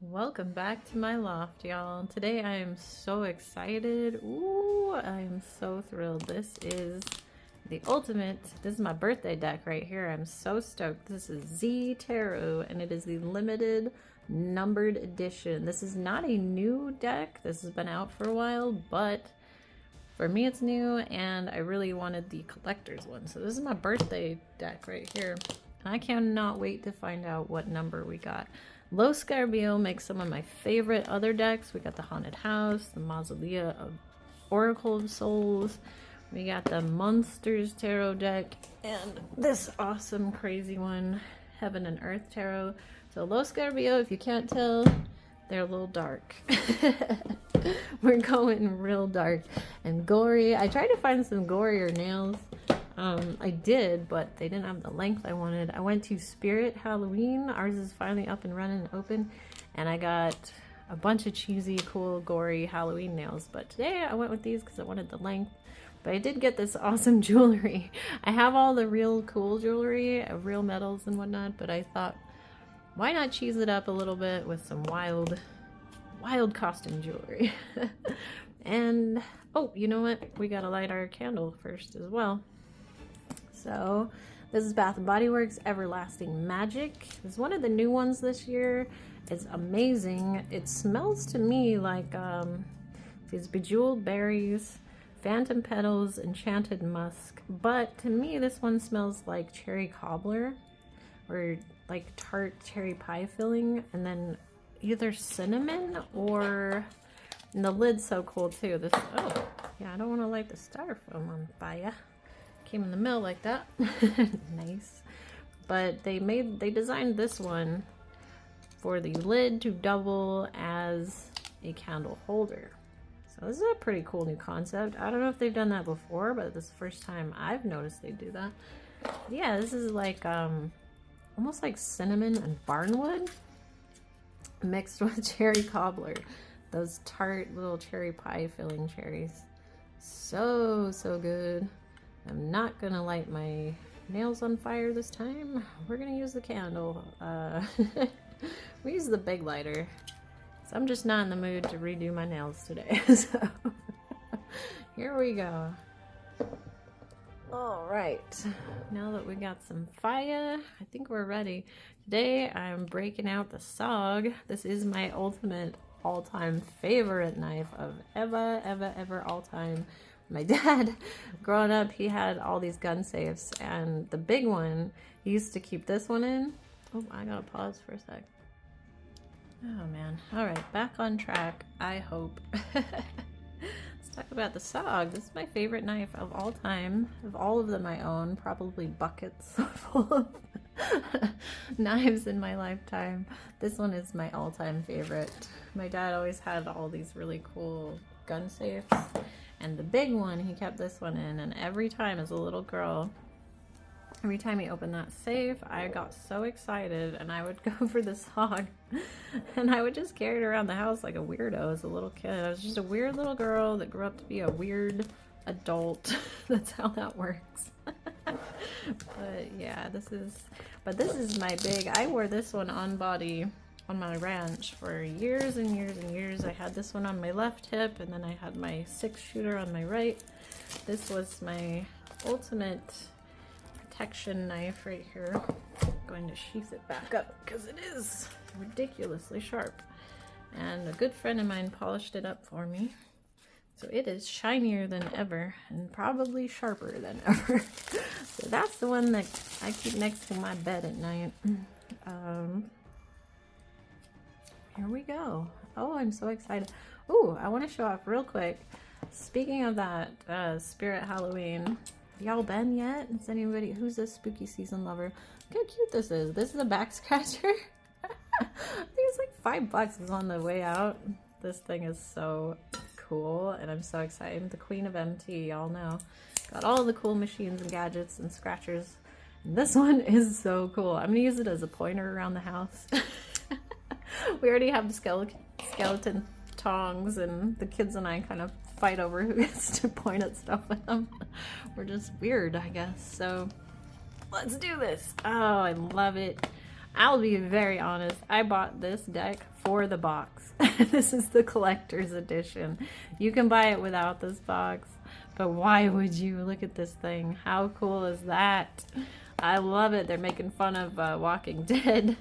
Welcome back to my loft, y'all. Today I am so excited. Ooh, I am so thrilled. This is this is my birthday deck right here. I'm so stoked. This is Z Tarot and it is the limited numbered edition. This is not a new deck. This has been out for a while, but for me it's new and I really wanted the collector's one. So this is my birthday deck right here. And I cannot wait to find out what number we got. Low Scarabeo makes some of my favorite other decks. We got the Haunted House, the Mausolea of Oracle of Souls. We got the Monsters Tarot deck, and this awesome crazy one, Heaven and Earth Tarot. So Low Scarabeo, if you can't tell, they're a little dark. We're going real dark and gory. I tried to find some gorier nails. I did, but they didn't have the length I wanted. I went to Spirit Halloween. Ours is finally up and running and open. And I got a bunch of cheesy, cool, gory Halloween nails. But today I went with these because I wanted the length. But I did get this awesome jewelry. I have all the real cool jewelry, real metals and whatnot. But I thought, why not cheese it up a little bit with some wild costume jewelry. And, oh, you know what? We gotta light our candle first as well. So this is Bath & Body Works Everlasting Magic. It's one of the new ones this year. It's amazing. It smells to me like these bejeweled berries, phantom petals, enchanted musk. But to me, this one smells like cherry cobbler or like tart cherry pie filling, and then either cinnamon or, and the lid's so cool too. This, oh yeah, I don't want to light the styrofoam on fire. Came in the mail like that. Nice. But they designed this one for the lid to double as a candle holder. So this is a pretty cool new concept. I don't know if they've done that before, but this is the first time I've noticed they do that. Yeah, this is like almost like cinnamon and barnwood mixed with cherry cobbler. Those tart little cherry pie filling cherries. So good. I'm not gonna light my nails on fire this time. We're gonna use the candle. We use the big lighter. So I'm just not in the mood to redo my nails today. So here we go. All right, now that we got some fire, I think we're ready. Today I'm breaking out the SOG. This is my ultimate all-time favorite knife of ever all time. My dad, growing up, he had all these gun safes, and the big one, he used to keep this one in. Oh, I gotta pause for a sec. Oh man. All right, back on track, I hope. Let's talk about the SOG. This is my favorite knife of all time. Of all of them I own, probably buckets full of knives in my lifetime. This one is my all-time favorite. My dad always had all these really cool gun safes. And the big one, he kept this one in, and every time as a little girl, every time he opened that safe, I got so excited, and I would go for this hog, and I would just carry it around the house like a weirdo as a little kid. I was just a weird little girl that grew up to be a weird adult. That's how that works. But yeah, this is my big, I wore this one on body on my ranch for years and years and years. I had this one on my left hip, and then I had my 6-shooter on my right. This was my ultimate protection knife right here. I'm going to sheath it back up because it is ridiculously sharp. And a good friend of mine polished it up for me. So it is shinier than ever and probably sharper than ever. So that's the one that I keep next to my bed at night. Here we go. Oh, I'm so excited. Oh, I want to show off real quick. Speaking of that, Spirit Halloween, y'all been yet? Is anybody, who's a spooky season lover? Look how cute this is. This is a back scratcher. I think it's like $5. It's on the way out. This thing is so cool, and I'm so excited. I'm the queen of MT, y'all know. Got all the cool machines and gadgets and scratchers. And this one is so cool. I'm gonna use it as a pointer around the house. We already have the skeleton tongs, and the kids and I kind of fight over who gets to point at stuff with them. We're just weird, I guess. So let's do this. Oh, I love it. I'll be very honest. I bought this deck for the box. This is the collector's edition. You can buy it without this box, but why would you? Look at this thing. How cool is that? I love it. They're making fun of Walking Dead.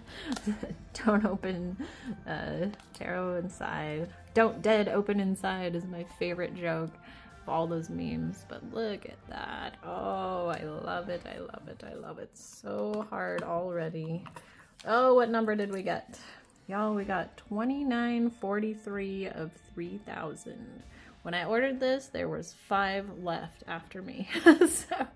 Don't open tarot inside. Don't dead open inside is my favorite joke of all those memes. But look at that. Oh, I love it. I love it. I love it so hard already. Oh, what number did we get? Y'all, we got 2943 of 3,000. When I ordered this, there was 5 left after me. So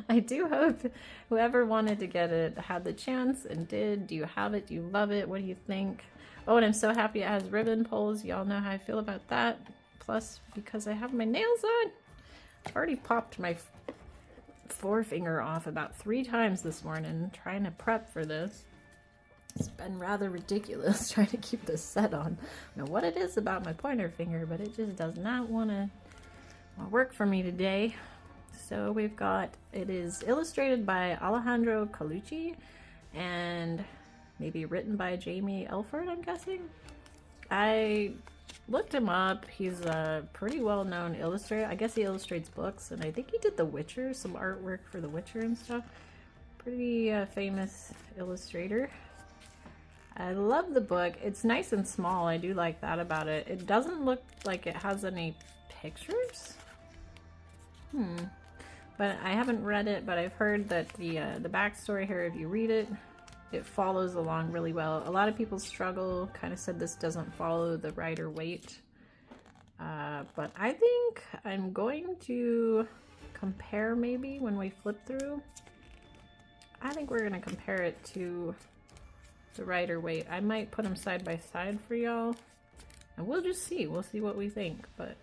I do hope whoever wanted to get it had the chance and did. Do you have it? Do you love it? What do you think? Oh, and I'm so happy it has ribbon pulls. Y'all know how I feel about that. Plus, because I have my nails on, I've already popped my forefinger off about 3 times this morning trying to prep for this. It's been rather ridiculous trying to keep this set on. I don't know what it is about my pointer finger, but it just does not want to work for me today. So we've got, it is illustrated by Alejandro Colucci and maybe written by Jamie Elford, I'm guessing. I looked him up. He's a pretty well-known illustrator. I guess he illustrates books, and I think he did The Witcher, some artwork for The Witcher and stuff. Pretty famous illustrator. I love the book. It's nice and small. I do like that about it. It doesn't look like it has any pictures. But I haven't read it, but I've heard that the backstory here, if you read it, it follows along really well. A lot of people struggle, kind of said this doesn't follow the Rider-Waite. But I think I'm going to compare maybe when we flip through. I think we're going to compare it to the Rider-Waite. I might put them side by side for y'all, and we'll just see. We'll see what we think, but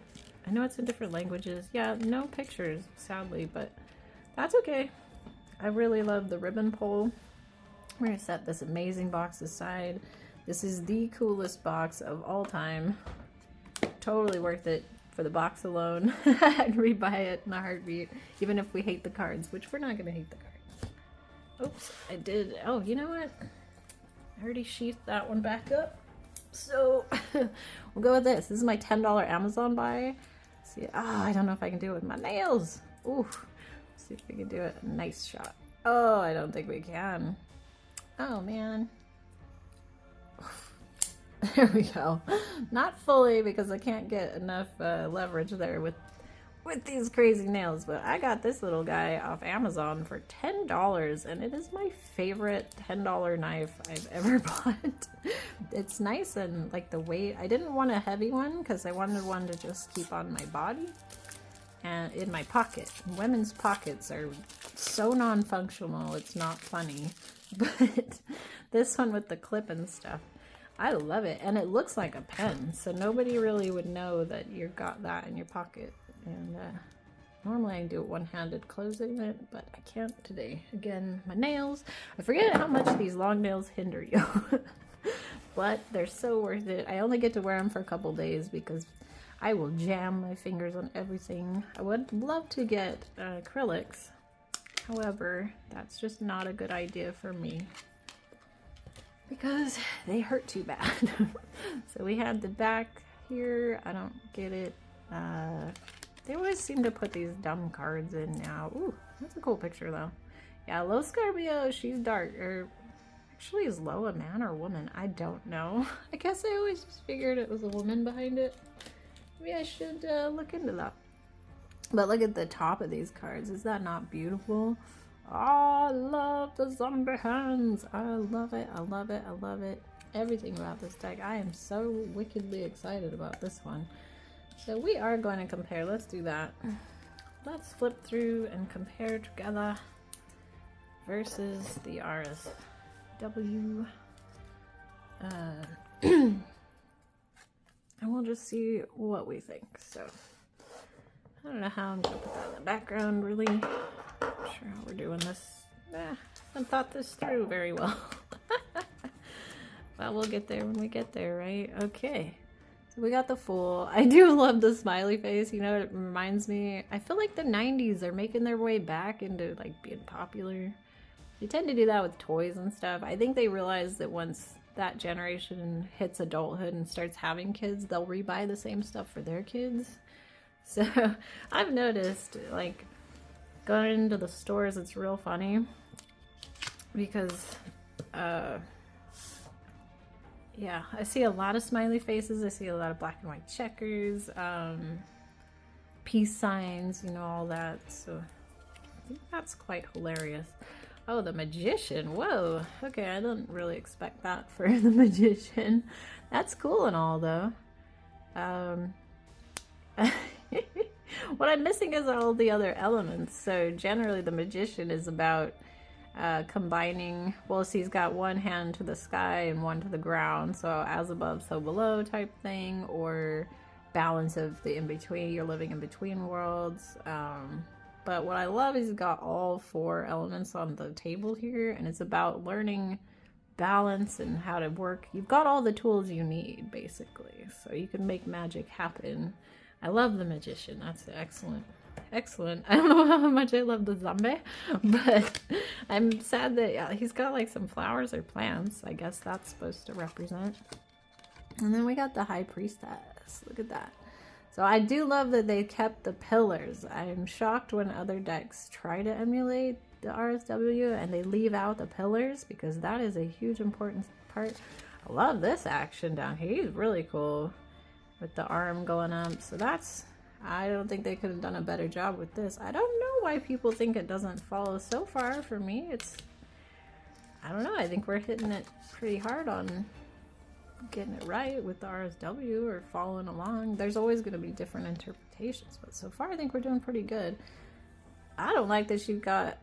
I know it's in different languages. Yeah, no pictures, sadly, but that's okay. I really love the ribbon pull. We're gonna set this amazing box aside. This is the coolest box of all time. Totally worth it for the box alone. I'd rebuy it in a heartbeat, even if we hate the cards, which we're not gonna hate the cards. Oops, I did. Oh, you know what? I already sheathed that one back up. So we'll go with this. This is my $10 Amazon buy. See, I don't know if I can do it with my nails. Ooh, let's see if we can do it. Nice shot. Oh, I don't think we can. Oh man. There we go. Not fully because I can't get enough leverage there with these crazy nails, but I got this little guy off Amazon for $10, and it is my favorite $10 knife I've ever bought. It's nice and like the weight. I didn't want a heavy one because I wanted one to just keep on my body and in my pocket. Women's pockets are so non-functional, it's not funny. But this one with the clip and stuff, I love it, and it looks like a pen, so nobody really would know that you got that in your pocket. And normally I do it one-handed closing it, but I can't today. Again, my nails. I forget how much these long nails hinder you. But they're so worth it. I only get to wear them for a couple days because I will jam my fingers on everything. I would love to get acrylics. However, that's just not a good idea for me because they hurt too bad. So we had the back here. I don't get it. They always seem to put these dumb cards in now. Ooh, that's a cool picture though. Yeah, low Scarabeo, she's dark. Or actually, is Low a man or woman? I don't know. I guess I always just figured it was a woman behind it. Maybe I should look into that. But look at the top of these cards. Is that not beautiful? Oh, I love the zombie hands. I love it. I love it. I love it. Everything about this deck. I am so wickedly excited about this one. So we are going to compare. Let's do that. Let's flip through and compare together versus the RSW. And we'll just see what we think. So I don't know how I'm going to put that in the background, really. Not sure how we're doing this. I haven't thought this through very well. Well, we'll get there when we get there, right? Okay. So we got the Fool. I do love the smiley face. You know, it reminds me, I feel like the 90s are making their way back into like being popular. They tend to do that with toys and stuff. I think they realize that once that generation hits adulthood and starts having kids, they'll rebuy the same stuff for their kids. So I've noticed, like, going into the stores, it's real funny because, yeah, I see a lot of smiley faces. I see a lot of black and white checkers, peace signs, you know, all that. So I think that's quite hilarious. Oh, the magician. Whoa. Okay, I didn't really expect that for the magician. That's cool and all, though. What I'm missing is all the other elements. So generally the magician is about combining, well, so he's got one hand to the sky and one to the ground, so as above so below type thing, or balance of the in-between, you're living in between worlds. But what I love is he's got all 4 elements on the table here, and it's about learning balance and how to work. You've got all the tools you need, basically, so you can make magic happen. I love the magician. That's excellent. Excellent. I don't know how much I love the zombie, but I'm sad that he's got like some flowers or plants. I guess that's supposed to represent. And then we got the high priestess. Look at that. So I do love that they kept the pillars. I'm shocked when other decks try to emulate the RSW and they leave out the pillars, because that is a huge important part. I love this action down here. He's really cool with the arm going up. So that's, I don't think they could have done a better job with this. I don't know why people think it doesn't follow. So far for me, it's, I don't know, I think we're hitting it pretty hard on getting it right with the RSW or following along. There's always going to be different interpretations, but so far I think we're doing pretty good. I don't like that you've got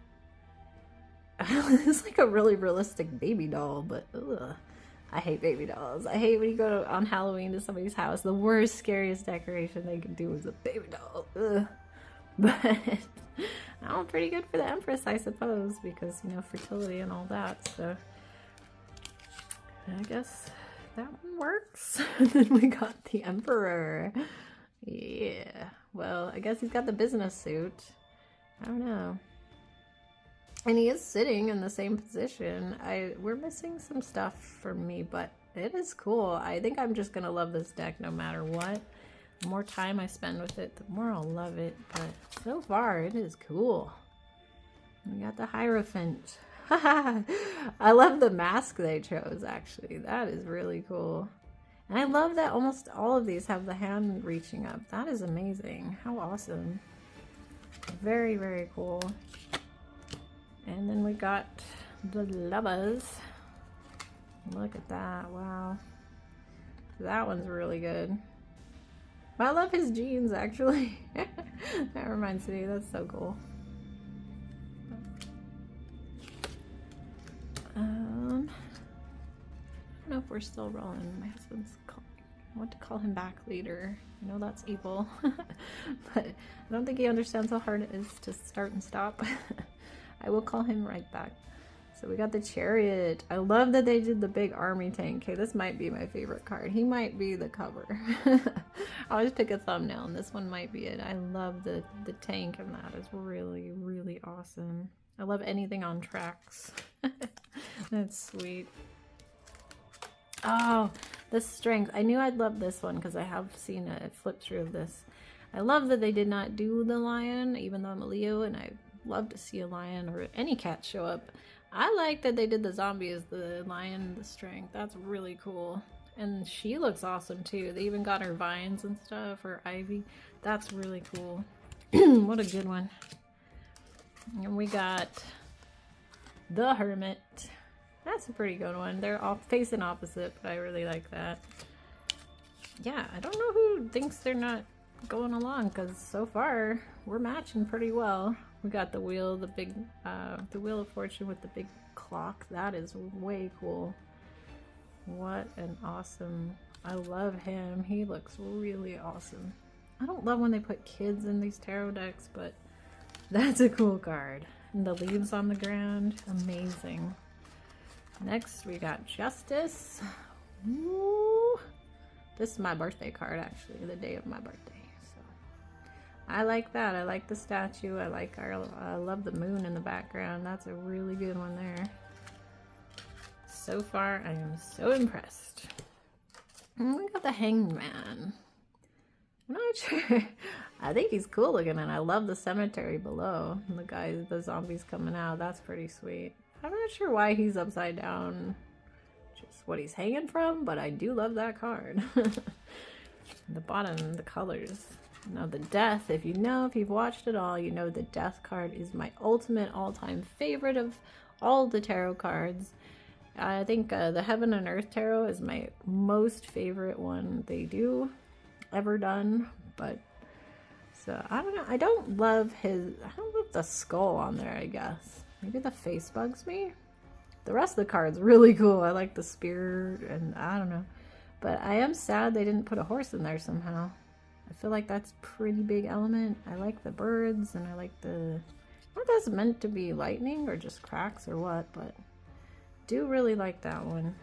it's like a really realistic baby doll, but ugh. I hate baby dolls. I hate when you go on Halloween to somebody's house. The worst, scariest decoration they can do is a baby doll. Ugh. But I'm pretty good for the Empress, I suppose, because, you know, fertility and all that. So I guess that one works. And then we got the Emperor. Yeah. Well, I guess he's got the business suit. I don't know. And he is sitting in the same position. We're missing some stuff for me, but it is cool. I think I'm just gonna love this deck no matter what. The more time I spend with it, the more I'll love it. But so far, it is cool. We got the Hierophant. I love the mask they chose, actually. That is really cool. And I love that almost all of these have the hand reaching up. That is amazing. How awesome. Very, very cool. And then we got the lovers. Look at that. Wow. That one's really good. I love his jeans, actually. That reminds me. That's so cool. I don't know if we're still rolling. My husband's calling. I want to call him back later. I know that's evil. But I don't think he understands how hard it is to start and stop. I will call him right back. So we got the Chariot. I love that they did the big army tank. Okay, this might be my favorite card. He might be the cover. I always pick a thumbnail, and this one might be it. I love the tank, and that is really, really awesome. I love anything on tracks. That's sweet. Oh, the strength. I knew I'd love this one because I have seen a flip through of this. I love that they did not do the lion, even though I'm a Leo, and I love to see a lion or any cat show up. I like that they did the zombie as the lion, the strength. That's really cool. And she looks awesome too. They even got her vines and stuff, or ivy. That's really cool. What a good one. And we got the Hermit. That's a pretty good one. They're all facing opposite, but I really like that. Yeah, I don't know who thinks they're not going along, because so far we're matching pretty well. We got the wheel, the big, the Wheel of Fortune with the big clock. That is way cool. What an awesome, I love him. He looks really awesome. I don't love when they put kids in these tarot decks, but that's a cool card. And the leaves on the ground, amazing. Next we got Justice. Woo! This is my birthday card, actually, the day of my birthday. So I like that. I like the statue. I love the moon in the background. That's a really good one there. So far, I am so impressed. And we got the Hanged Man. I'm not sure. I think he's cool looking, and I love the cemetery below. And the zombies coming out. That's pretty sweet. I'm not sure why he's upside down. Just what he's hanging from, but I do love that card. The bottom, the colors. Now the Death, if you've watched it all, you know the Death card is my ultimate all-time favorite of all the tarot cards. I think the Heaven and Earth Tarot is my most favorite one they do ever done, but so I don't know. I don't love the skull on there, I guess. Maybe the face bugs me. The rest of the card's really cool. I like the spear and I don't know. But I am sad they didn't put a horse in there somehow. I feel like that's a pretty big element. I like the birds and I like I don't know if that's meant to be lightning or just cracks or what, but do really like that one.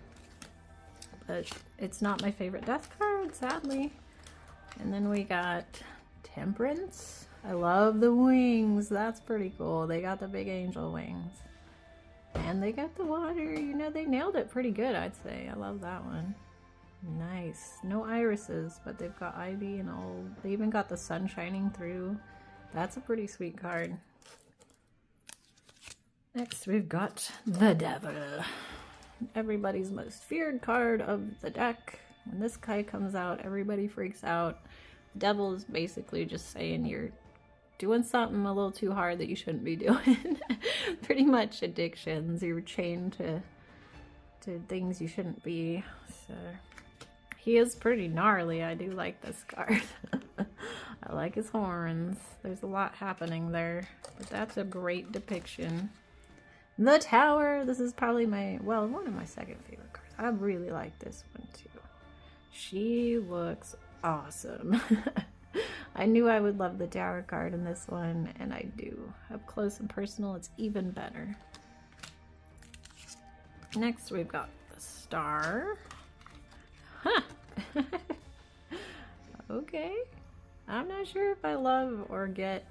But it's not my favorite Death card, sadly. And then we got Temperance. I love the wings. That's pretty cool. They got the big angel wings. And they got the water. You know, they nailed it pretty good, I'd say. I love that one. Nice. No irises, but they've got ivy and all. They even got the sun shining through. That's a pretty sweet card. Next, we've got the Devil. Everybody's most feared card of the deck. When this guy comes out, everybody freaks out. Devil is basically just saying you're doing something a little too hard that you shouldn't be doing. Pretty much addictions. You're chained to things you shouldn't be. So he is pretty gnarly. I do like this card. I like his horns. There's a lot happening there, but that's a great depiction. The Tower. This is probably one of my second favorite cards. I really like this one too. She looks awesome. I knew I would love the Tower card in this one, and I do. Up close and personal, it's even better. Next, we've got the Star. Huh. Okay. I'm not sure if I love or get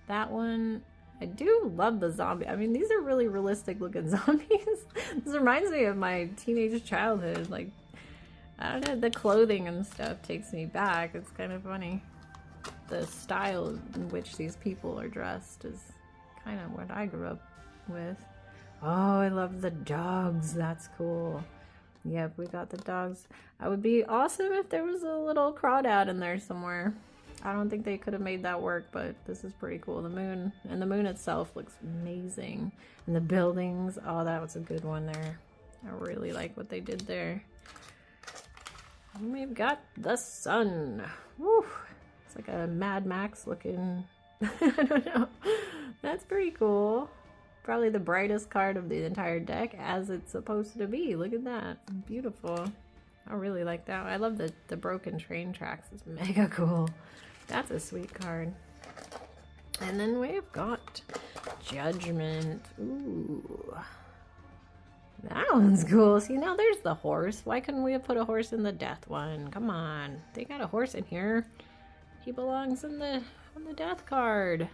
that one. I do love the zombie. I mean, these are really realistic looking zombies. This reminds me of my teenage childhood. Like, I don't know, the clothing and stuff takes me back. It's kind of funny. The style in which these people are dressed is kind of what I grew up with. Oh, I love the dogs. That's cool. Yep, we got the dogs. I would be awesome if there was a little crawdad in there somewhere. I don't think they could have made that work, but this is pretty cool. The moon, and the moon itself looks amazing. And the buildings, oh, that was a good one there. I really like what they did there. And we've got the sun. Woo! It's like a Mad Max looking, I don't know. That's pretty cool. Probably the brightest card of the entire deck, as it's supposed to be. Look at that. Beautiful. I really like that. I love the broken train tracks. It's mega cool. That's a sweet card. And then we've got Judgment. Ooh. That one's cool. See, now there's the horse. Why couldn't we have put a horse in the Death one? Come on. They got a horse in here. He belongs on the Death card.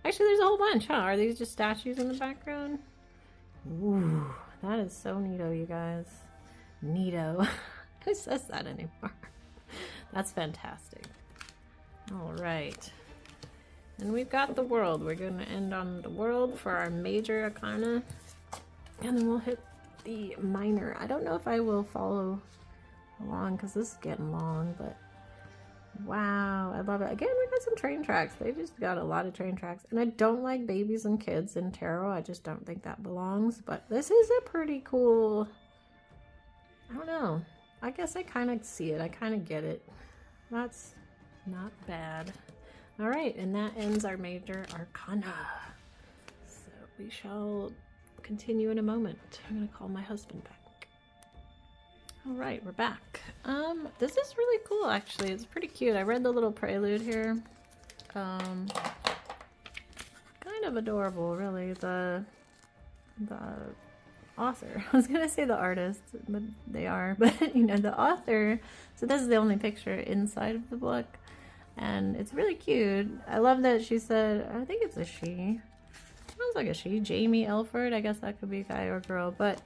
Actually, there's a whole bunch, huh? Are these just statues in the background? Ooh, that is so neato, you guys. Neato. Who says that anymore? That's fantastic. All right. And we've got the World. We're going to end on the World for our major arcana. And then we'll hit the minor. I don't know if I will follow along because this is getting long, but wow, I love it. Again, we got some train tracks. They just got a lot of train tracks. And I don't like babies and kids in tarot. I just don't think that belongs. But this is a pretty cool, I don't know. I guess I kind of see it. I kind of get it. That's not bad. All right, and that ends our major arcana. So we shall continue in a moment. I'm going to call my husband back. All right, we're back. This is really cool, actually. It's pretty cute. I read the little prelude here. Kind of adorable, really. The author. I was gonna say the artist, but they are. But you know, the author. So this is the only picture inside of the book. And it's really cute. I love that she said, I think it's a she. Sounds like a she. Jamie Elford. I guess that could be a guy or girl. But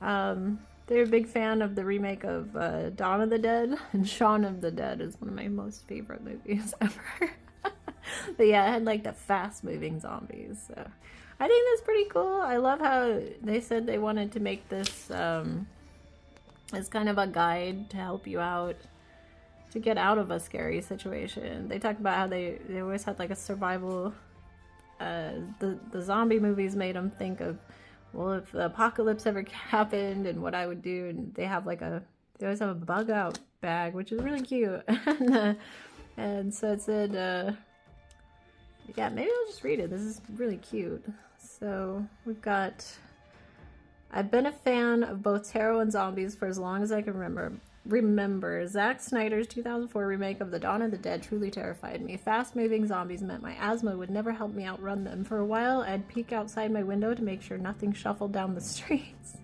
they're a big fan of the remake of Dawn of the Dead. And Shaun of the Dead is one of my most favorite movies ever. But yeah, it had like the fast moving zombies. So I think that's pretty cool. I love how they said they wanted to make this as kind of a guide to help you out to get out of a scary situation. They talked about how they always had like a survival. The zombie movies made them think of, well, if the apocalypse ever happened and what I would do. And they always have a bug out bag, which is really cute. And so it said, yeah, maybe I'll just read it. This is really cute. So we've got, I've been a fan of both tarot and zombies for as long as I can remember. Zack Snyder's 2004 remake of The Dawn of the Dead truly terrified me. Fast-moving zombies meant my asthma would never help me outrun them. For a while, I'd peek outside my window to make sure nothing shuffled down the streets.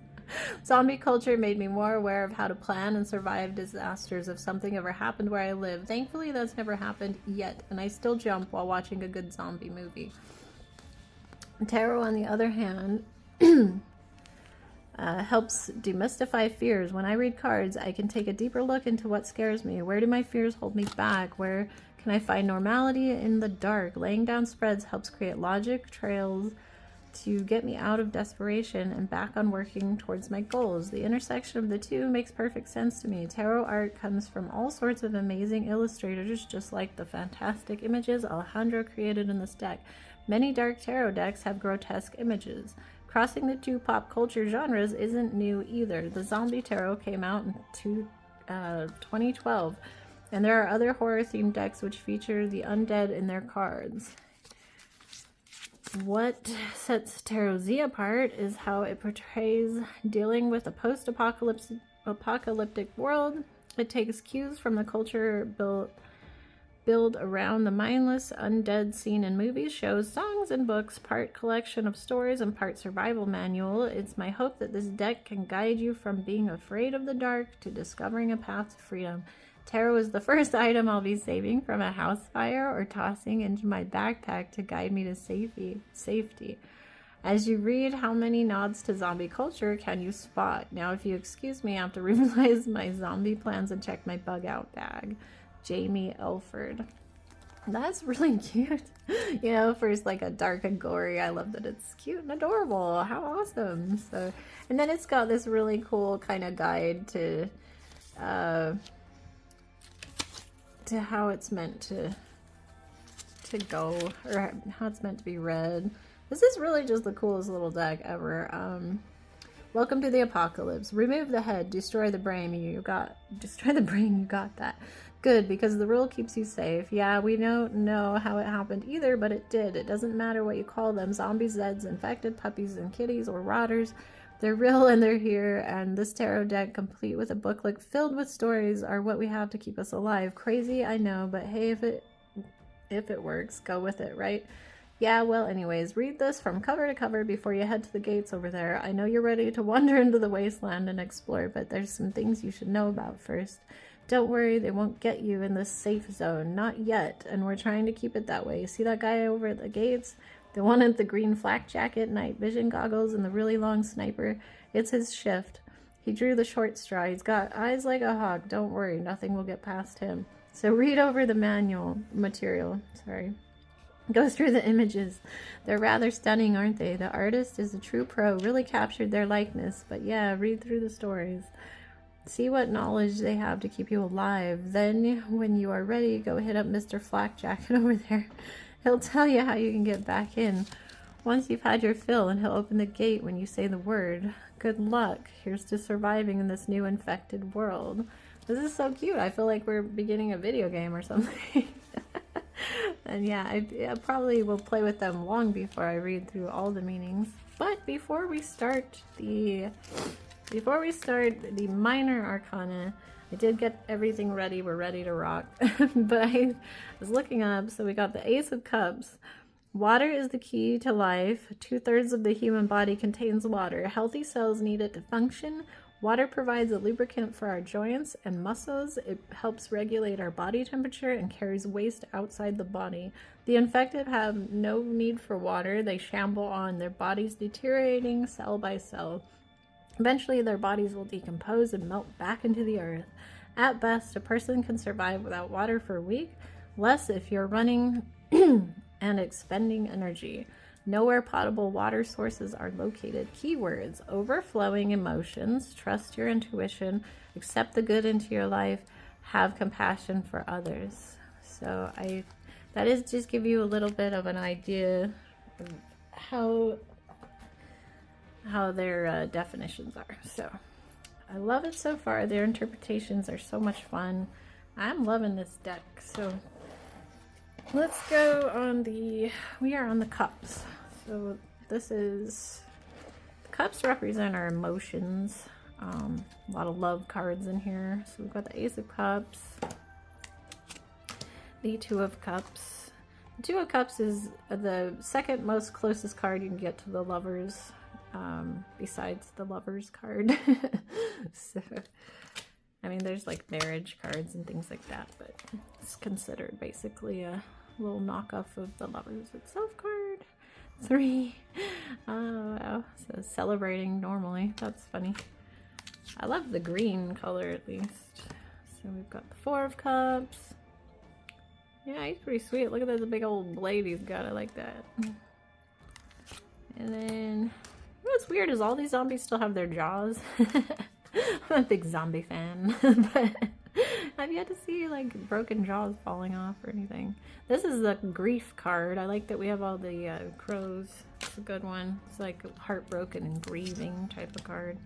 Zombie culture made me more aware of how to plan and survive disasters if something ever happened where I live. Thankfully, that's never happened yet, and I still jump while watching a good zombie movie. Tarot, on the other hand, helps demystify fears. When I read cards, I can take a deeper look into what scares me. Where do my fears hold me back? Where can I find normality in the dark? Laying down spreads helps create logic trails to get me out of desperation and back on working towards my goals. The intersection of the two makes perfect sense to me. Tarot art comes from all sorts of amazing illustrators, just like the fantastic images Alejandro created in this deck. Many dark tarot decks have grotesque images. Crossing the two pop culture genres isn't new either. The Zombie Tarot came out in 2012, and there are other horror-themed decks which feature the undead in their cards. What sets Tarot Z apart is how it portrays dealing with a post-apocalyptic world. It takes cues from the culture built around the mindless undead seen in movies, shows, songs, and books, part collection of stories and part survival manual. It's my hope that this deck can guide you from being afraid of the dark to discovering a path to freedom. Tarot is the first item I'll be saving from a house fire or tossing into my backpack to guide me to safety. As you read, how many nods to zombie culture can you spot? Now, if you excuse me, I have to revise my zombie plans and check my bug out bag. Jamie Elford. That's really cute. You know, first like a dark and gory. I love that it's cute and adorable. How awesome. So, and then it's got this really cool kind of guide to how it's meant to go, or how it's meant to be read. This is really just the coolest little deck ever. Welcome to the apocalypse. Remove the head, destroy the brain. You got that. Good, because the rule keeps you safe. Yeah, we don't know how it happened either, but it did. It doesn't matter what you call them. Zombies, Zeds, infected puppies and kitties, or rotters. They're real and they're here, and this tarot deck, complete with a booklet filled with stories, are what we have to keep us alive. Crazy, I know, but hey, if it works, go with it, right? Yeah, well, anyways, read this from cover to cover before you head to the gates over there. I know you're ready to wander into the wasteland and explore, but there's some things you should know about first. Don't worry, they won't get you in this safe zone. Not yet, and we're trying to keep it that way. See that guy over at the gates? The one in the green flak jacket, night vision goggles, and the really long sniper? It's his shift. He drew the short straw. He's got eyes like a hawk. Don't worry, nothing will get past him. So read over the material. Go through the images. They're rather stunning, aren't they? The artist is a true pro, really captured their likeness. But yeah, read through the stories. See what knowledge they have to keep you alive. Then, when you are ready, go hit up Mr. Flak Jacket over there. He'll tell you how you can get back in once you've had your fill, and he'll open the gate when you say the word. Good luck. Here's to surviving in this new infected world. This is so cute. I feel like we're beginning a video game or something. And yeah, I probably will play with them long before I read through all the meanings. But before we start the minor arcana, I did get everything ready. We're ready to rock. But I was looking up, so we got the Ace of Cups. Water is the key to life. 2/3 of the human body contains water. Healthy cells need it to function. Water provides a lubricant for our joints and muscles. It helps regulate our body temperature and carries waste outside the body. The infected have no need for water. They shamble on, their bodies deteriorating cell by cell. Eventually, their bodies will decompose and melt back into the earth. At best, a person can survive without water for a week, less if you're running and expending energy. Know where potable water sources are located. Keywords: overflowing emotions, trust your intuition, accept the good into your life, have compassion for others. So that is just give you a little bit of an idea of how their definitions are. So I love it so far. Their interpretations are so much fun. I'm loving this deck. So let's go on we are on the cups. So this is, the cups represent our emotions. A lot of love cards in here. So we've got the Ace of Cups, the Two of Cups. The Two of Cups is the second most closest card you can get to the Lovers, besides the Lovers card. So, I mean, there's like marriage cards and things like that, but it's considered basically a little knockoff of the Lovers itself card. 3. Oh wow. So celebrating normally. That's funny. I love the green color at least. So we've got the 4 of Cups. Yeah, he's pretty sweet. Look at this big old blade he's got. I like that. And then what's weird is all these zombies still have their jaws. I'm a big zombie fan, but I've yet to see like broken jaws falling off or anything. This is the grief card. I like that we have all the crows. It's a good one. It's like heartbroken and grieving type of card.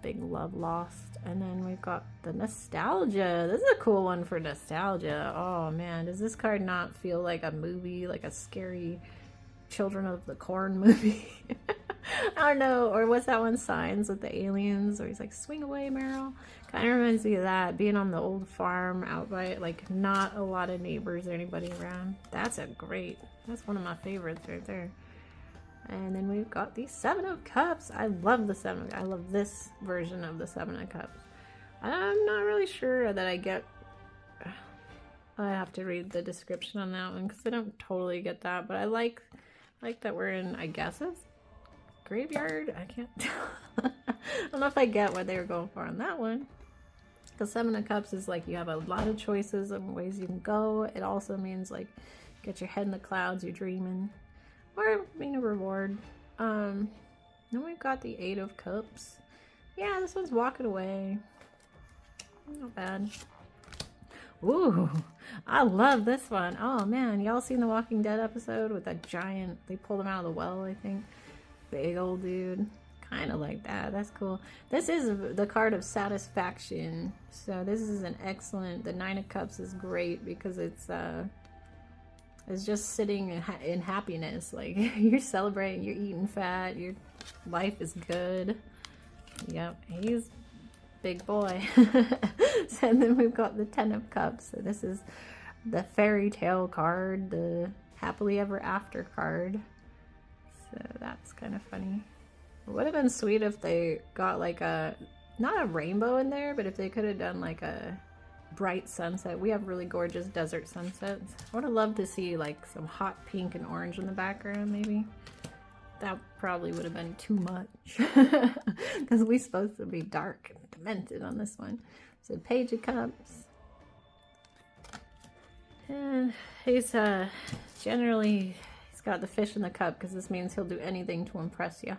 Big love lost. And then we've got the nostalgia. This is a cool one for nostalgia. Oh man, does this card not feel like a movie, like a scary Children of the Corn movie? I don't know. Or what's that one, Signs, with the aliens, or he's like, swing away, Meryl. Kind of reminds me of that, being on the old farm out by, like, not a lot of neighbors or anybody around. That's one of my favorites right there. And then we've got the 7 of Cups. I love the 7 of Cups. I love this version of the 7 of Cups. I'm not really sure that I get... I have to read the description on that one because I don't totally get that, but I like that we're in, I guess it's graveyard. I can't tell. I don't know if I get what they were going for on that one. The 7 of Cups is like you have a lot of choices of ways you can go. It also means like get your head in the clouds, you're dreaming, or being a reward. Then we've got the 8 of Cups. Yeah, this one's walking away. Not bad. Ooh, I love this one. Oh man, y'all seen the Walking Dead episode with that giant, they pulled him out of the well, I think. Big old dude. Kind of like that. That's cool. This is the card of satisfaction. So this is an excellent, the 9 of Cups is great because it's just sitting in happiness. Like you're celebrating, you're eating fat, your life is good. Yep, he's big boy. So then we've got the 10 of Cups. So this is the fairy tale card, the happily ever after card. So that's kind of funny. It would have been sweet if they got like not a rainbow in there, but if they could have done like a bright sunset. We have really gorgeous desert sunsets. I would have loved to see like some hot pink and orange in the background maybe. That probably would have been too much because we're supposed to be dark and demented on this one. So Page of Cups. And he's generally, he's got the fish in the cup because this means he'll do anything to impress you.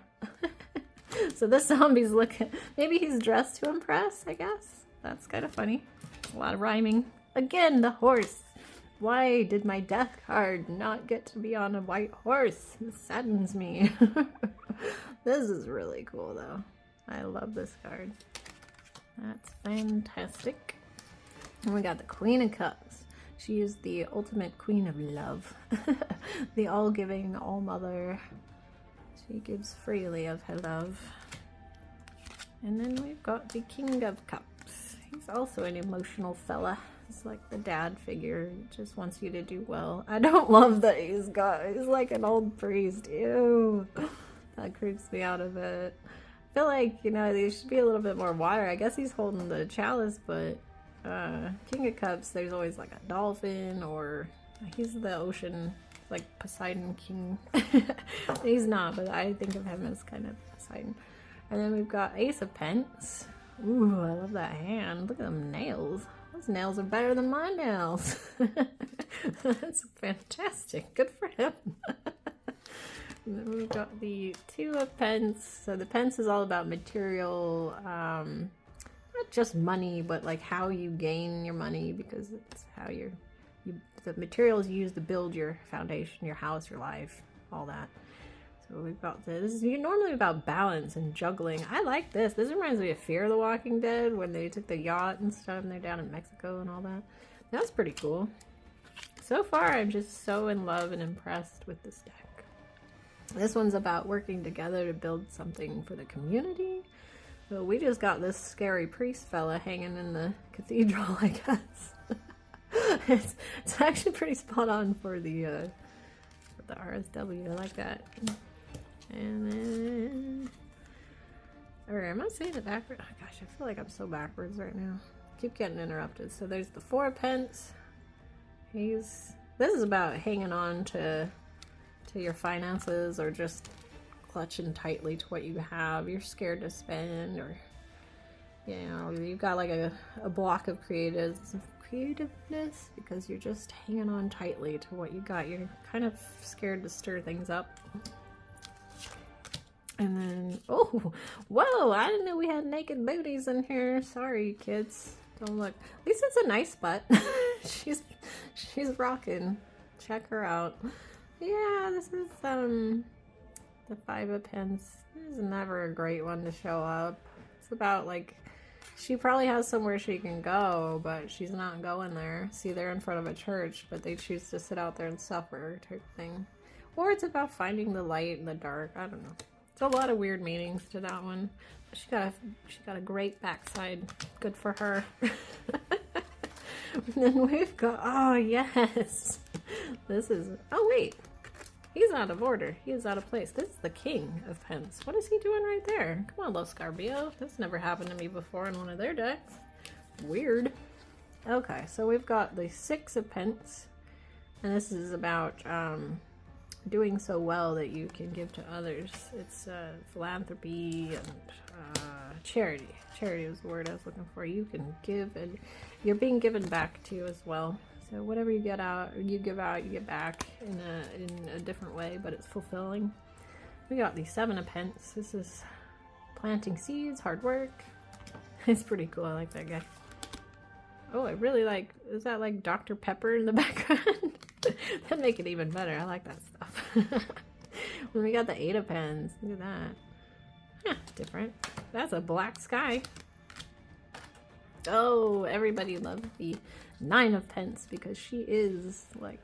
So this zombie's looking, maybe he's dressed to impress, I guess. That's kind of funny. A lot of rhyming. Again, the horse. Why did my death card not get to be on a white horse? It saddens me. This is really cool though. I love this card. That's fantastic. And we got the Queen of Cups. She is the ultimate queen of love. The all-giving, all-mother. She gives freely of her love. And then we've got the King of Cups. He's also an emotional fella. He's like the dad figure. He just wants you to do well. I don't love that he's like an old priest. Ew. That creeps me out of it. feel like, you know, there should be a little bit more water. I guess he's holding the chalice, but King of Cups, there's always like a dolphin, or he's the ocean, like Poseidon King. He's not, but I think of him as kind of Poseidon. And then we've got Ace of Pence. Ooh, I love that hand. Look at them nails. Those nails are better than my nails. That's fantastic. Good for him. And then we've got the Two of Pence. So the pence is all about material, not just money, but like how you gain your money, because it's how the materials you use to build your foundation, your house, your life, all that. So we've got this. This is normally about balance and juggling. I like this. This reminds me of Fear the Walking Dead, when they took the yacht and stuff and they're down in Mexico and all that. That's pretty cool. So far, I'm just so in love and impressed with this deck. This one's about working together to build something for the community. So we just got this scary priest fella hanging in the cathedral, I guess. It's actually pretty spot on for the RSW. I like that. And then, or am I saying it backwards? Oh gosh, I feel like I'm so backwards right now. Keep getting interrupted. So there's the Four of Pence. This is about hanging on to your finances, or just clutching tightly to what you have. You're scared to spend, or you know, you've got like a block of creativeness because you're just hanging on tightly to what you got. You're kind of scared to stir things up. And then, oh, whoa, I didn't know we had naked booties in here. Sorry, kids. Don't look. At least it's a nice butt. she's rocking. Check her out. Yeah, this is the Five of Pence. This is never a great one to show up. It's about like, she probably has somewhere she can go, but she's not going there. See, they're in front of a church, but they choose to sit out there and suffer, type thing. Or it's about finding the light in the dark. I don't know. It's a lot of weird meanings to that one. But she got a great backside. Good for her. And then we've got, oh yes, this is, oh wait, he's out of order. He is out of place. This is the King of Pence. What is he doing right there? Come on, little Scarabeo. That's never happened to me before in one of their decks. Weird. Okay, so we've got the Six of Pence, and this is about doing so well that you can give to others. It's philanthropy and charity. Charity was the word I was looking for. You can give, and you're being given back to as well. So whatever you get out, you give back in a different way, but it's fulfilling. We got the Seven of Pence. This is planting seeds, hard work. It's pretty cool. I like that guy. Oh, I really like, is that like Dr. Pepper in the background? That'd make it even better. I like that stuff. When we got the Eight of Pens, look at that. Yeah, different. That's a black sky. Oh, everybody loves the Nine of Pence because she is like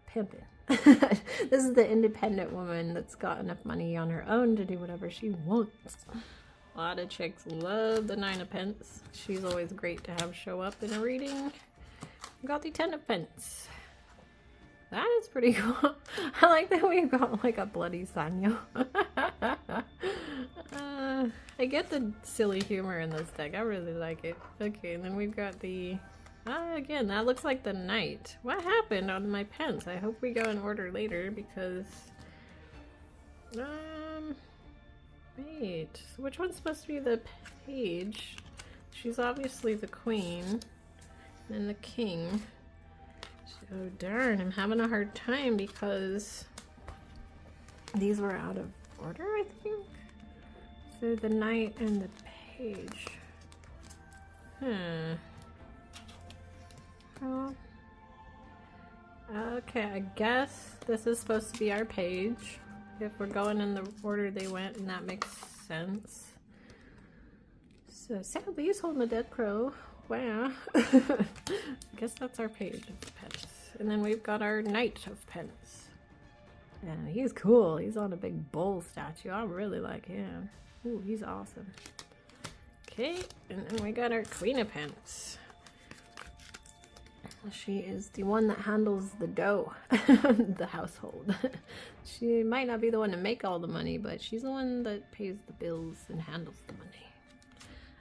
pimping. This is the independent woman that's got enough money on her own to do whatever she wants. A lot of chicks love the Nine of Pence. She's always great to have show up in a reading. We got the Ten of Pence. That is pretty cool. I like that we've got like a bloody Sanyo. I get the silly humor in this deck. I really like it. Okay, and then we've got the... again, that looks like the Knight. What happened on my pens? I hope we go in order later because... wait. So which one's supposed to be the page? She's obviously the queen. And the king. Oh darn, I'm having a hard time because these were out of order, I think. So the knight and the page. Oh. Okay, I guess this is supposed to be our page. If we're going in the order they went, and that makes sense. So sadly he's holding a dead crow. Wow. I guess that's our page of pence. And then we've got our Knight of Pence. And he's cool. He's on a big bull statue. I really like him. Ooh, he's awesome. Okay, and then we got our Queen of Pence. She is the one that handles the dough, the household. She might not be the one to make all the money, but she's the one that pays the bills and handles the money.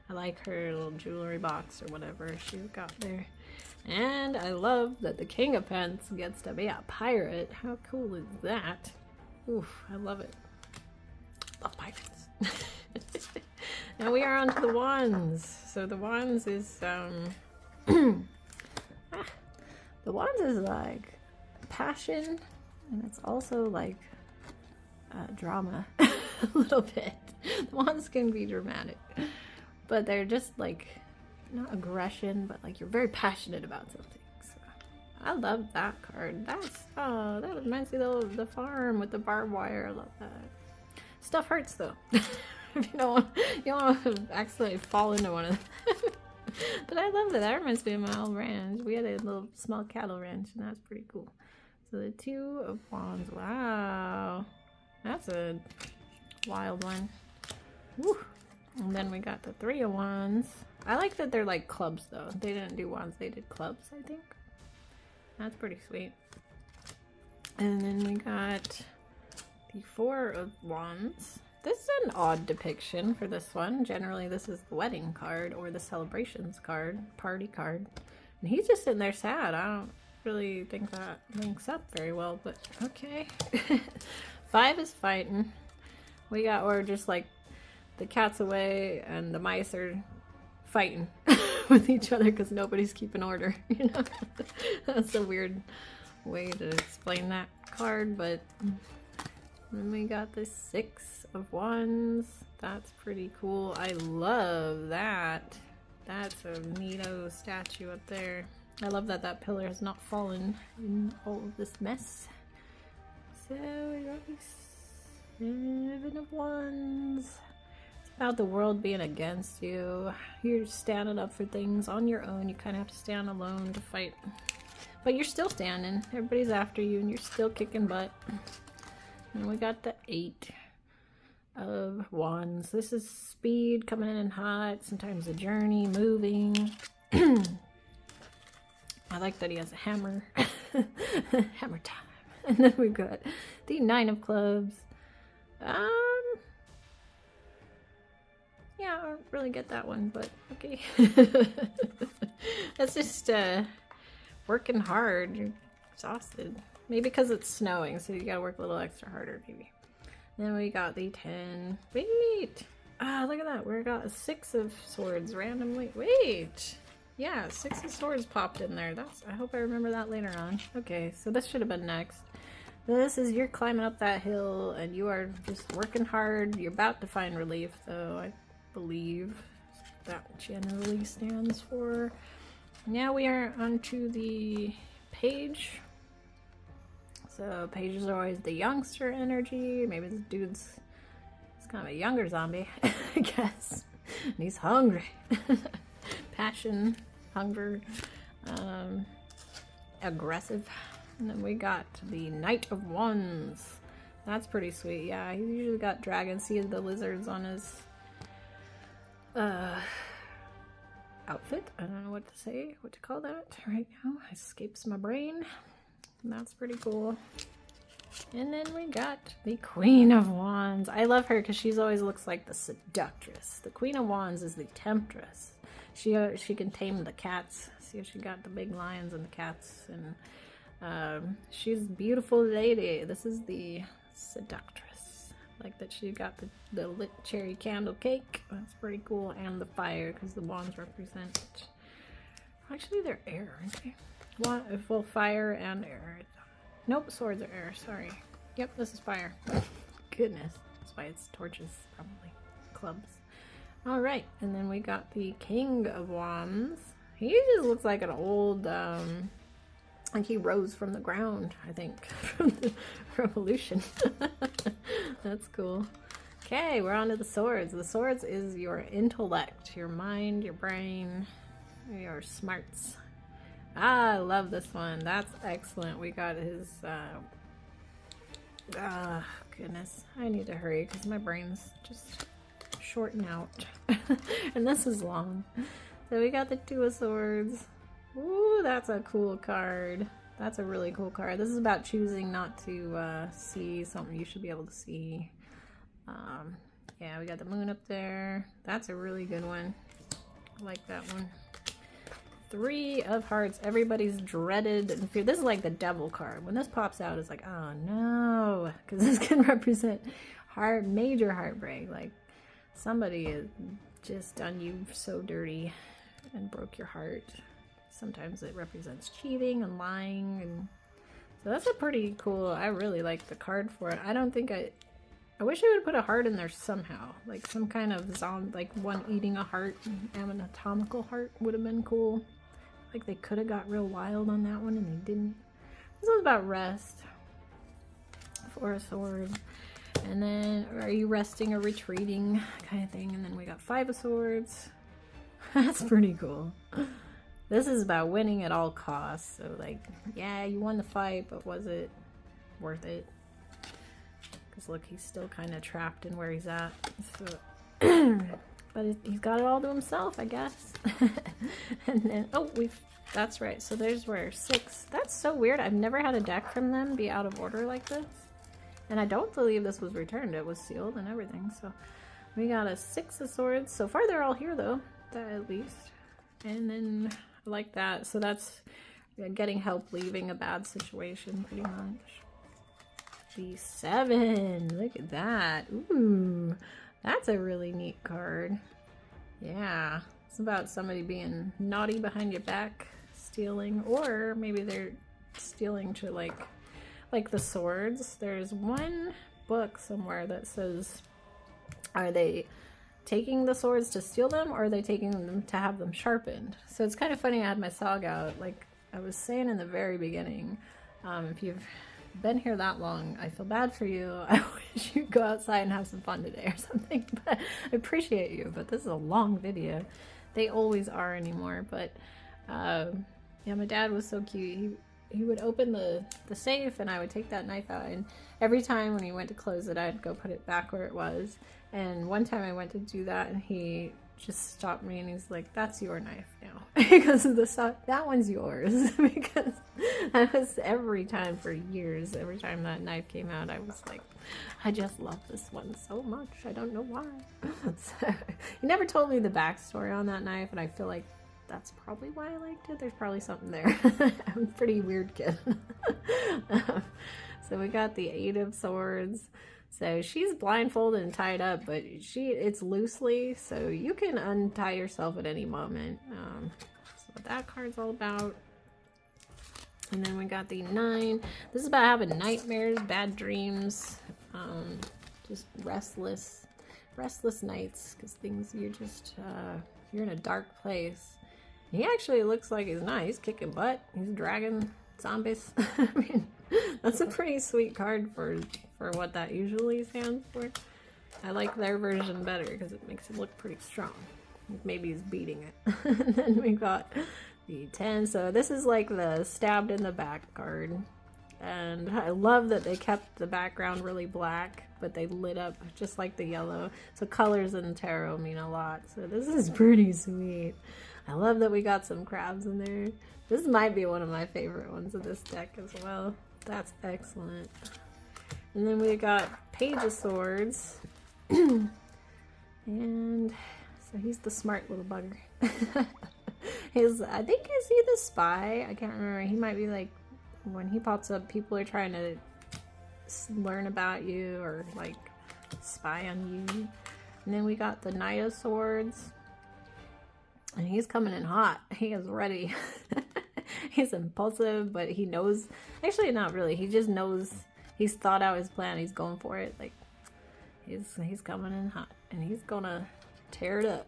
I like her little jewelry box or whatever she's got there. And I love that the King of Pence gets to be a pirate. How cool is that? Oof, I love it. Love pirates. Now we are on to the wands. So the wands is, the wands is like passion, and it's also like drama a little bit. The wands can be dramatic, but they're just like not aggression, but like you're very passionate about something. So I love that card. Oh, that reminds me of the farm with the barbed wire. I love that. Stuff hurts though. If you don't want to accidentally fall into one of them. But I love that. That reminds me of my old ranch. We had a little small cattle ranch, and that's pretty cool. So the Two of Wands. Wow. That's a wild one. Woo. And then we got the Three of Wands. I like that they're like clubs, though. They didn't do wands. They did clubs, I think. That's pretty sweet. And then we got the Four of Wands. This is an odd depiction for this one. Generally, this is the wedding card or the celebrations card, party card. And he's just sitting there sad. I don't really think that links up very well, but okay. Five is fighting. Or just like the cat's away and the mice are fighting with each other because nobody's keeping order. You know, that's a weird way to explain that card, but then we got the Six of Wands. That's pretty cool. I love that. That's a neato statue up there. I love that that pillar has not fallen in all of this mess. So we got the Seven of Wands. It's about the world being against you. You're standing up for things on your own. You kind of have to stand alone to fight. But you're still standing. Everybody's after you and you're still kicking butt. And we got the Eight of Wands. This is speed, coming in hot, sometimes a journey, moving. I like that he has a hammer. Hammer time. And then we've got the Nine of Clubs. Yeah, I don't really get that one, but okay. That's just working hard. You're exhausted. Maybe because it's snowing, so you gotta work a little extra harder, maybe. Then we got the 10. Wait! Ah, look at that. We got a Six of Swords randomly. Wait! Yeah, Six of Swords popped in there. I hope I remember that later on. Okay, so this should have been next. This is you're climbing up that hill, and you are just working hard. You're about to find relief, though, I believe that generally stands for. Now we are onto the Page. So pages are always the youngster energy. Maybe this dude's kind of a younger zombie, I guess. And he's hungry. Passion, hunger, aggressive. And then we got the Knight of Wands. That's pretty sweet. Yeah, he's usually got dragons. See the lizards on his outfit. I don't know what to say, what to call that right now. It escapes my brain. That's pretty cool. And then we got the Queen of Wands. I love her because she's always looks like the seductress. The Queen of Wands is the temptress. She can tame the cats. See if she got the big lions and the cats. And she's a beautiful lady. This is the seductress. Like that she got the lit cherry candle cake. That's pretty cool. And the fire because the wands represent... Actually, they're air, aren't they? Well, fire and air. Nope, swords are air. Sorry. Yep, this is fire. Goodness. That's why it's torches, probably. Clubs. Alright, and then we got the King of Wands. He just looks like an old, like he rose from the ground, I think, from the revolution. That's cool. Okay, we're on to the swords. The swords is your intellect, your mind, your brain, your smarts. Ah, I love this one. That's excellent. We got his, goodness. I need to hurry because my brain's just shorting out. And this is long. So we got the Two of Swords. Ooh, that's a cool card. That's a really cool card. This is about choosing not to see something you should be able to see. Yeah, we got the moon up there. That's a really good one. I like that one. 3 of hearts. Everybody's dreaded and feared. This is like the devil card. When this pops out, it's like, oh no, because this can represent major heartbreak. Like somebody has just done you so dirty and broke your heart. Sometimes it represents cheating and lying, and so that's a pretty cool. I really like the card for it. I don't think I wish I would put a heart in there somehow, like some kind of zombie, like one eating a heart, an anatomical heart would have been cool. Like they could have got real wild on that one and they didn't. This one's about rest. 4 of swords. And then are you resting or retreating kind of thing. And then we got 5 of swords. That's pretty cool. This is about winning at all costs. So like, yeah, you won the fight, but was it worth it? Because look, he's still kind of trapped in where he's at. So, but he's got it all to himself, I guess. And then, oh, that's right. So there's where 6. That's so weird. I've never had a deck from them be out of order like this. And I don't believe this was returned. It was sealed and everything. So we got a 6 of swords. So far they're all here though, at least. And then I like that. So that's getting help leaving a bad situation pretty much. The 7. Look at that. Ooh, that's a really neat card. Yeah. It's about somebody being naughty behind your back, stealing, or maybe they're stealing to like the swords. There's one book somewhere that says, are they taking the swords to steal them, or are they taking them to have them sharpened? So it's kind of funny. I had my saga out, like I was saying in the very beginning. If you've been here that long, I feel bad for you. I wish you'd go outside and have some fun today or something, but I appreciate you. But this is a long video. They always are anymore. But yeah, my dad was so cute. He would open the safe and I would take that knife out, and every time when he went to close it, I'd go put it back where it was. And one time I went to do that and he just stopped me and he's like, that's your knife now. Because of the stuff, that one's yours. Because that was every time for years, every time that knife came out, I was like, I just love this one so much. I don't know why. So, he never told me the backstory on that knife, and I feel like that's probably why I liked it. There's probably something there. I'm a pretty weird kid. So we got the 8 of swords. So she's blindfolded and tied up, but it's loosely, so you can untie yourself at any moment. So what that card's all about. And then we got the 9. This is about having nightmares, bad dreams, just restless nights, because you're just, you're in a dark place. He actually looks like he's nice. He's kicking butt. He's dragging zombies. I mean, that's a pretty sweet card for what that usually stands for. I like their version better because it makes it look pretty strong. Maybe he's beating it. And then we got the 10. So this is like the stabbed in the back card. And I love that they kept the background really black, but they lit up just like the yellow. So colors in tarot mean a lot. So this is pretty sweet. I love that we got some crabs in there. This might be one of my favorite ones of this deck as well. That's excellent. And then we got Page of Swords. And so he's the smart little bugger. I think, is he the spy? I can't remember. He might be like, when he pops up, people are trying to learn about you or like spy on you. And then we got the Knight of Swords. And he's coming in hot. He is ready. He's impulsive, but he knows. Actually, not really. He just knows. He's thought out his plan. He's going for it. Like he's coming in hot, and he's gonna tear it up.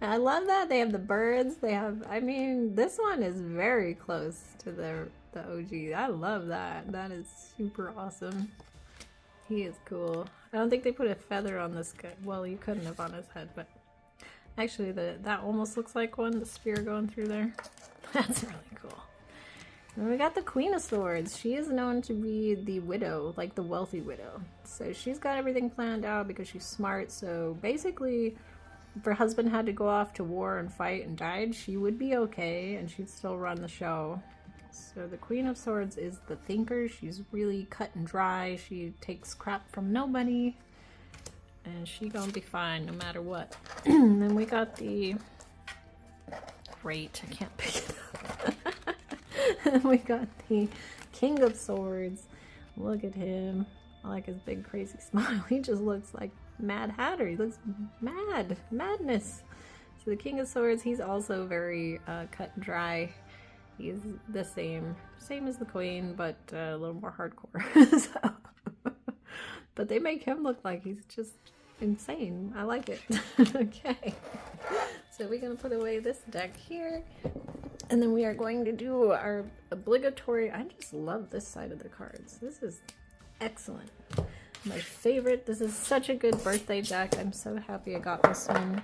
I love that they have the birds. They have. I mean, this one is very close to the OG. I love that. That is super awesome. He is cool. I don't think they put a feather on this guy. Well, you couldn't have on his head, but. Actually, that almost looks like one, the spear going through there. That's really cool. And we got the Queen of Swords. She is known to be the widow, like the wealthy widow. So she's got everything planned out because she's smart. So basically, if her husband had to go off to war and fight and died, she would be okay and she'd still run the show. So the Queen of Swords is the thinker. She's really cut and dry. She takes crap from nobody. And she gonna be fine no matter what. And then we got the... Great, I can't pick it up. And we got the King of Swords. Look at him. I like his big crazy smile. He just looks like Mad Hatter. He looks mad. Madness. So the King of Swords, he's also very cut and dry. He's the same as the Queen, but a little more hardcore. So. But they make him look like he's just insane. I like it. Okay. So we're going to put away this deck here. And then we are going to do our obligatory... I just love this side of the cards. This is excellent. My favorite. This is such a good birthday deck. I'm so happy I got this one.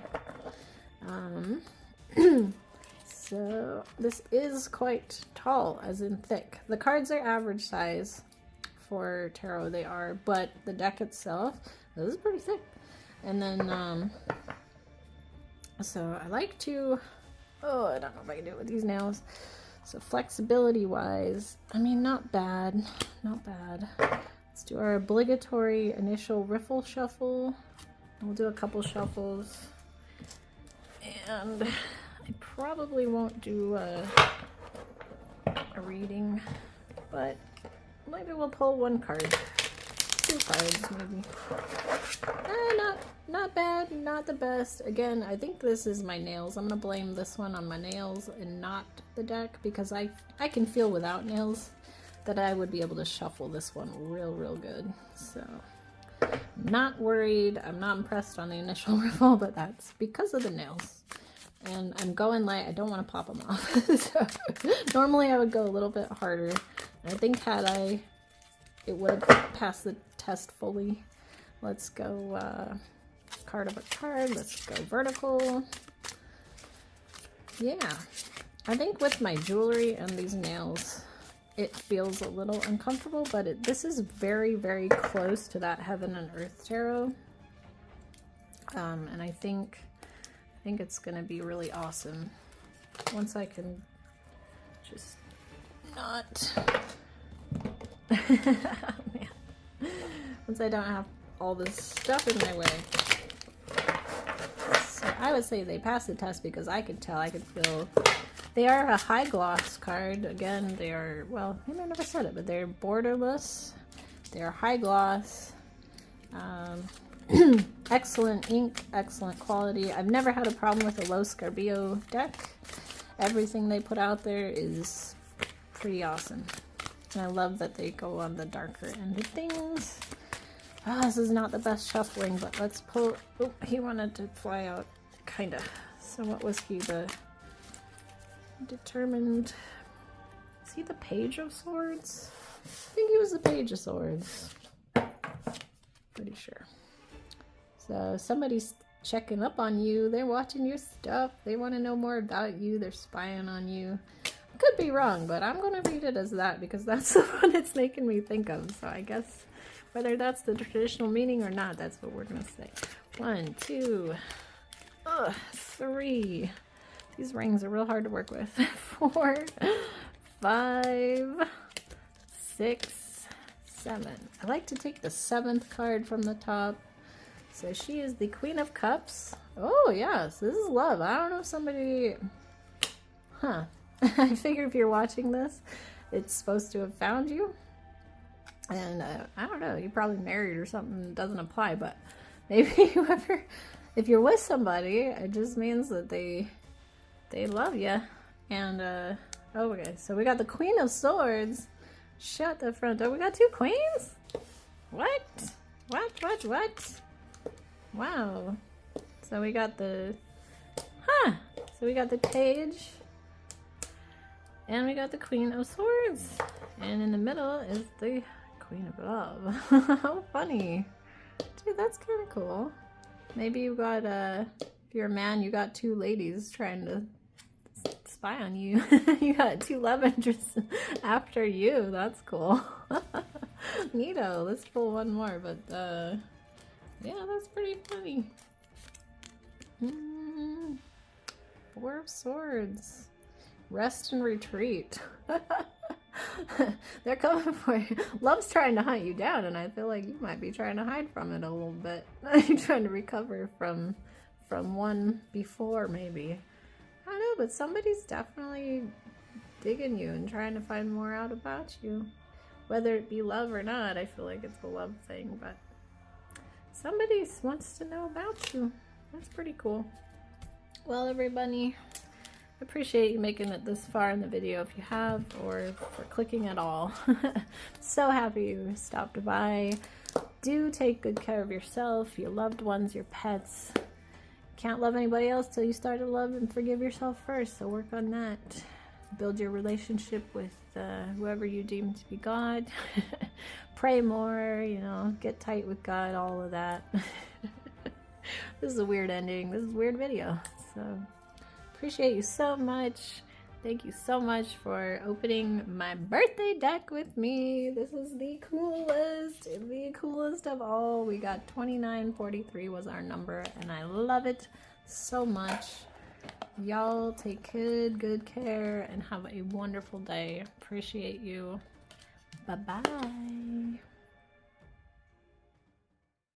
So this is quite tall, as in thick. The cards are average size for tarot, they are, but the deck itself, this is pretty thick. And then, so I like to, oh, I don't know if I can do it with these nails. So flexibility wise, I mean, not bad, not bad. Let's do our obligatory initial riffle shuffle. We'll do a couple shuffles. And I probably won't do a reading, but maybe we'll pull one card. 2 cards, maybe. Not bad, not the best. Again, I think this is my nails. I'm gonna blame this one on my nails and not the deck, because I can feel without nails that I would be able to shuffle this one real good. So, not worried. I'm not impressed on the initial riffle, but that's because of the nails. And I'm going light. I don't want to pop them off. So, normally I would go a little bit harder. I think had I, it would have passed the test fully. Let's go card over card. Let's go vertical. Yeah. I think with my jewelry and these nails, it feels a little uncomfortable, but this is very close to that Heaven and Earth tarot. And I think it's gonna be really awesome once I can just not man. Once I don't have all this stuff in my way. So I would say they passed the test because I could tell, I could feel. They are a high gloss card. Again, they are, well, maybe I never said it, but they're borderless. They're high gloss. Excellent ink, excellent quality. I've never had a problem with a low Scarabeo deck. Everything they put out there is pretty awesome. And I love that they go on the darker end of things. Oh, this is not the best shuffling, but let's pull. Oh, he wanted to fly out, kinda. So what was he, the determined? Is he the Page of Swords? I think he was the Page of Swords. Pretty sure. So somebody's checking up on you. They're watching your stuff. They want to know more about you. They're spying on you. I could be wrong, but I'm going to read it as that because that's the one it's making me think of. So I guess whether that's the traditional meaning or not, that's what we're going to say. 1, 2, 3. These rings are real hard to work with. 4, 5, 6, 7. I like to take the 7th card from the top. So she is the Queen of Cups. Oh, yes, this is love. I don't know if somebody... Huh. I figure if you're watching this, it's supposed to have found you. And I don't know, you're probably married or something. It doesn't apply, but maybe whoever... If you're with somebody, it just means that they love you. And, oh, okay, so we got the Queen of Swords. Shut the front door. We got 2 queens? What? What? Wow. So we got the... So we got the Page. And we got the Queen of Swords. And in the middle is the Queen of Love. How funny. Dude, that's kind of cool. Maybe you got, if you're a man, you got 2 ladies trying to spy on you. You got 2 love interests after you. That's cool. Neato. Let's pull one more, but, yeah, that's pretty funny. Four of Swords. Rest and retreat. They're coming for you. Love's trying to hunt you down, and I feel like you might be trying to hide from it a little bit. You're trying to recover from one before, maybe. I don't know, but somebody's definitely digging you and trying to find more out about you. Whether it be love or not, I feel like it's a love thing, but somebody wants to know about you. That's pretty cool. Well, everybody, I appreciate you making it this far in the video if you have, or for clicking at all. So happy you stopped by. Do take good care of yourself, your loved ones, your pets. Can't love anybody else till you start to love and forgive yourself first, so work on that. Build your relationship with whoever you deem to be God. Pray more, you know, get tight with God, all of that. This is a weird ending. This is a weird video. So, appreciate you so much. Thank you so much for opening my birthday deck with me. This is the coolest of all. We got 2943 was our number, and I love it so much. Y'all take good care and have a wonderful day. Appreciate you. Bye-bye.